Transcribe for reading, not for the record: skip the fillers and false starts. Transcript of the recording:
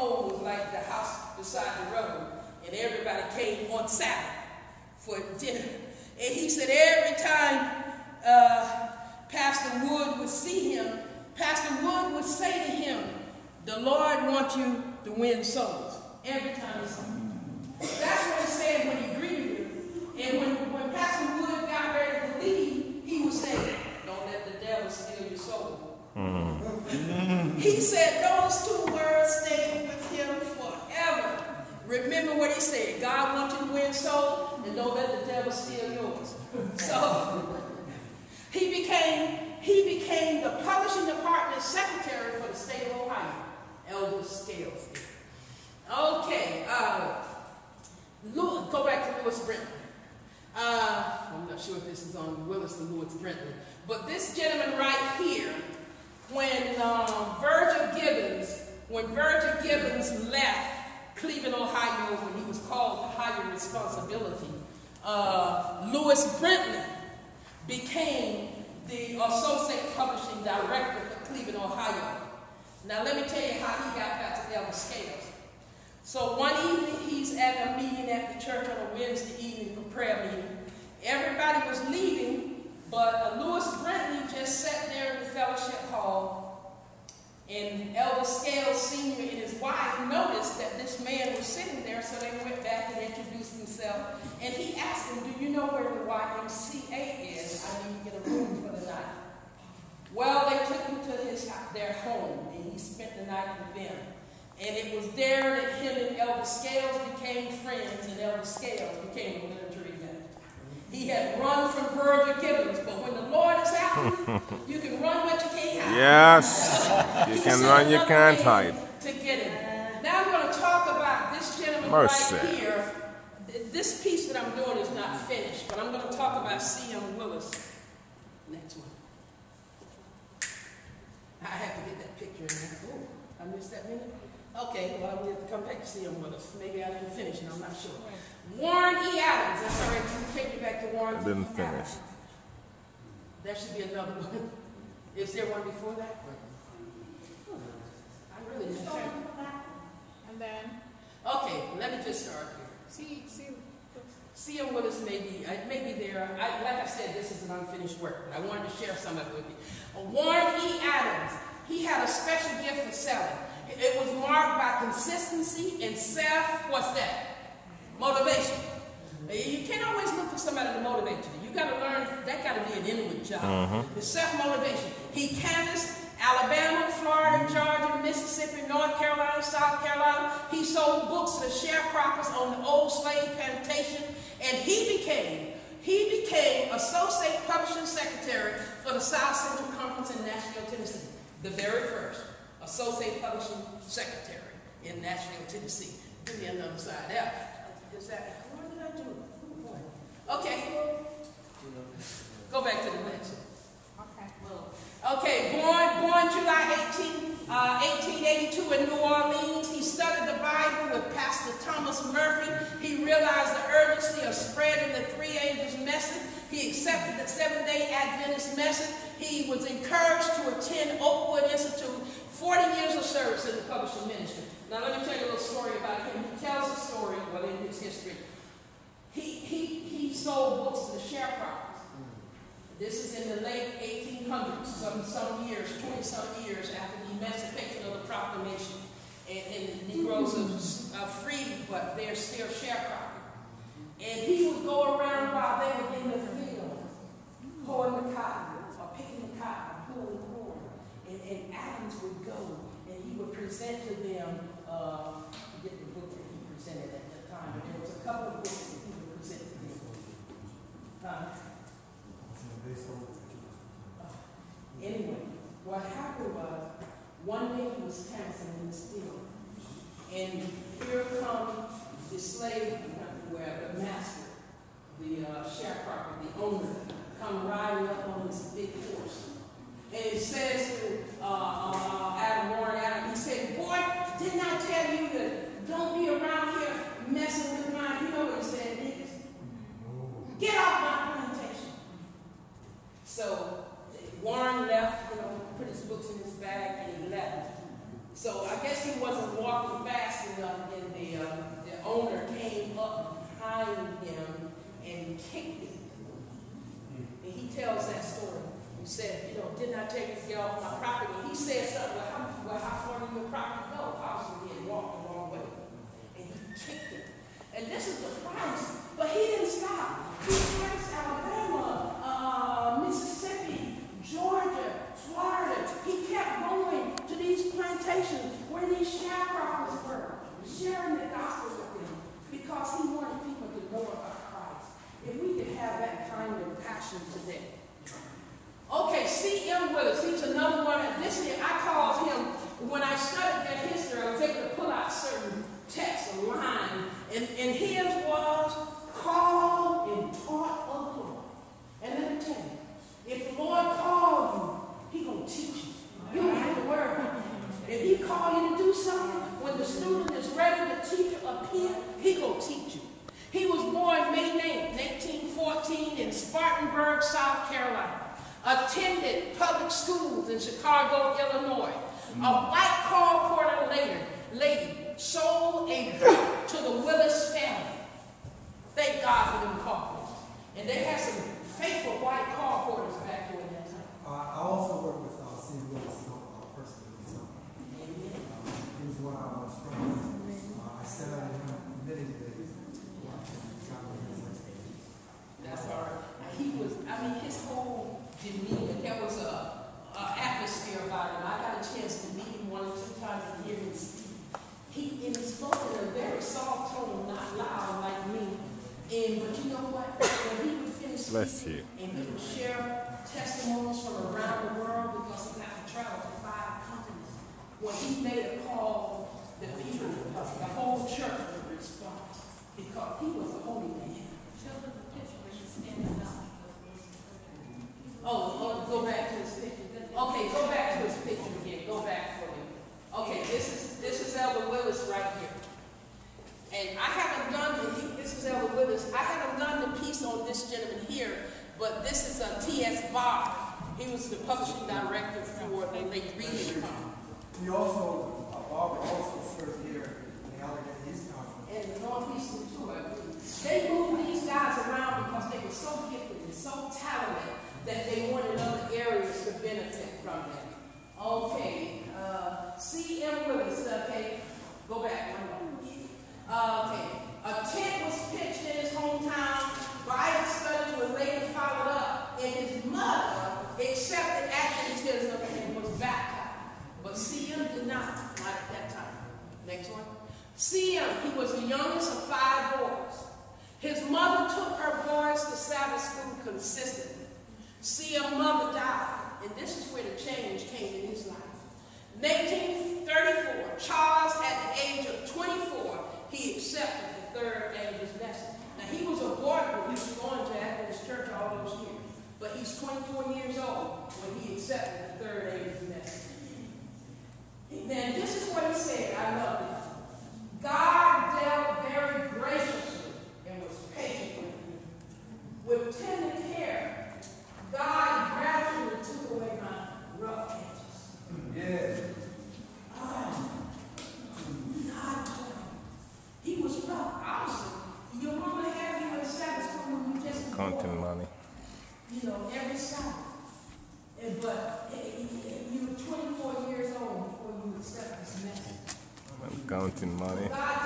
home was like the house beside the road, and everybody came on Sabbath for dinner. And he said every time Pastor Wood would see him, Pastor Wood would say to him, "The Lord wants you to win souls." Every time he saw him. That's what he said when he greeted him. And when Pastor Wood got ready to leave, he would say, "Don't let the devil steal your soul." He said those two words stayed with him forever. Remember what he said: God wants you to win souls, and don't let the devil steal yours. So he became the publishing department secretary for the state of Ohio. Elder Scales. Okay, go back to Lewis Brentley. I'm not sure if this is on Willis or Lewis Brentley, but this gentleman right here, when Virgil Gibbons left Cleveland, Ohio, when he was called to higher responsibility, Lewis Brentley became the associate publishing director for Cleveland, Ohio. Now let me tell you how he got back to Elder Scales. So one evening he's at a meeting at the church on a Wednesday evening for prayer meeting. Everybody was leaving, but Lewis Brentley just sat there in the fellowship hall, and Elder Scales Sr. and his wife noticed that this man was sitting there, so they went back and introduced themselves, and he asked him, "Do you know where the YMCA is? I need to get a room for the night." Well, they took him to their home, and he spent the night with them. And it was there that him and Elder Scales became friends, and Elder Scales became a military vet. He had run from Virgil Gibbons, but when the Lord is after you, you can run what you can't hide. Yes, you can run, you can't hide. To get him. Now I'm going to talk about this gentleman right here. This piece that I'm doing is not finished, but I'm going to talk about C.M. Willis. Next one. I have to get that picture in there. Oh, I missed that minute. Okay, well, we have to come back to C.M. Willis. Maybe I didn't finish it, I'm not sure. Warren E. Adams. That's all right, you can take me back to Warren E. Didn't finish. There should be another one. Is there one before that? I really didn't think. And then? Okay, let me just start here. C.M. Willis may be there. Like I said, this is an unfinished work, but I wanted to share some of it with you. Warren E. Adams, he had a special gift for selling. It was marked by consistency and what's that? Motivation. You can't always look for somebody to motivate you. You got to learn, that got to be an inward job. The self-motivation. He canvassed Alabama, Florida, Georgia, Mississippi, North Carolina, South Carolina. He sold books to the sharecroppers on the old slave plantation, and he became Associate Publishing Secretary for the South Central Conference in Nashville, Tennessee. The very first Associate Publishing Secretary in Nashville, Tennessee. Give me another side there. Is that, what did I do? Oh boy. Okay. Go back to the next one. Okay, born July 1882 in New Orleans. He studied the Bible with Pastor Thomas Murphy. He realized the urgency of spreading the three ages message. He accepted the Seventh-day Adventist message. He was encouraged to attend Oakwood Institute, 40 years of service in the publishing ministry. Now let me tell you a little story about him. He tells a story, well, in his history. He sold books to the sharecroppers. This is in the late 1800s, some years, 20-some years after the emancipation of the proclamation. And the Negroes are free, but they're still sharecropping. And he would go around while they were in the field, hoeing the cotton, or picking the cotton, pulling the corn. And Adams would go, and he would present to them, get the book that he presented at that time. And there was a couple of books that he would present to them. Anyway, what happened was, one day he was canvassing in this field, and here comes the slave, the master, the sharecropper, the owner, come riding up on this big horse. And it says to Warren Adams, he said, "Boy, didn't I tell you to don't be around here messing with mine?" You know what he said, niggas? Get off my plantation. So Warren left, put his books in his bag, and he left. So I guess he wasn't walking fast enough, and the owner came up behind him and kicked him. And he tells that story. He said, you know, didn't I take this girl off my property? He said something like, how far did your property go? Obviously, he had walked the wrong way. And he kicked him. And this is the price. But he didn't stop. He traced Alabama, Mississippi, Georgia, Florida. He kept going to these plantations where these sharecroppers were, sharing the gospel with them, because he wanted people to know about Christ. If we could have that kind of passion today. Okay, C.M. Willis, he's another one. This year, I called him, when I studied their history, I was able to pull out certain texts, a line, and his was, called and taught of the Lord. And let me tell you, if the Lord called you, he going to teach you. You don't have to worry about it. If he called you to do something, when the student is ready, the teacher appear, he going to teach you. He was born May 9, 1914 in Spartanburg, South Carolina. Attended public schools in Chicago, Illinois. A white camcorder lady sold a boat to the Willis family. Thank God for them camcorders. And they had some faithful white camcorders back during that time. I also work with C. Willis personally. So, he was one I was from. I sat under him many days. That's all right. He was, I mean, his whole demeanor, there was a atmosphere about him. I got a chance to meet him 1 or 2 times and hear him speak. He spoke in a very soft tone, not loud like me. But you know what? When he would finish speaking, and he would share testimonies from around the world, because he got to travel to 5 continents. When he made a call, the people, the whole church would respond, because he was a holy man. Oh, go back to his picture. Okay, go back to his picture again. Go back for me. Okay, this is Elder Willis right here. And I haven't done this is Elder Willis. I haven't done the piece on this gentleman here, but this is T.S. Barr. He was the publishing director for the late Reading Company. He also, Barbara also served here in the Allegheny East Conference. And the Northeastern too, I believe. They moved these guys around because they were so gifted and so talented that they wanted other areas to benefit from them. Okay, C.M. Willis, okay, go back one more. Okay, a tent was pitched in his hometown, Bible studies were later followed up, and his mother accepted Adventism and was baptized. But C.M. did not at that time. Next one. C.M., he was the youngest of 5 boys. His mother took her boys to Sabbath school consistently. C.M.'s mother died, and this is where the change came in his life. 1934, Charles, at the age of 24, he accepted the third Adventist message. Now, he was a boy when he was going to Adventist church all those years, but he's 24 years old when he accepted the third Adventist message. Then this is what he said. I love this. God dealt very graciously and was patient with me. With tender care, God gradually took away my rough edges. Yeah. God told him. He was rough. Obviously, your mama had you in Sabbath school when you just Counting money. You know, every Sabbath. But you were 24 years old before you accepted this message. I'm counting money. God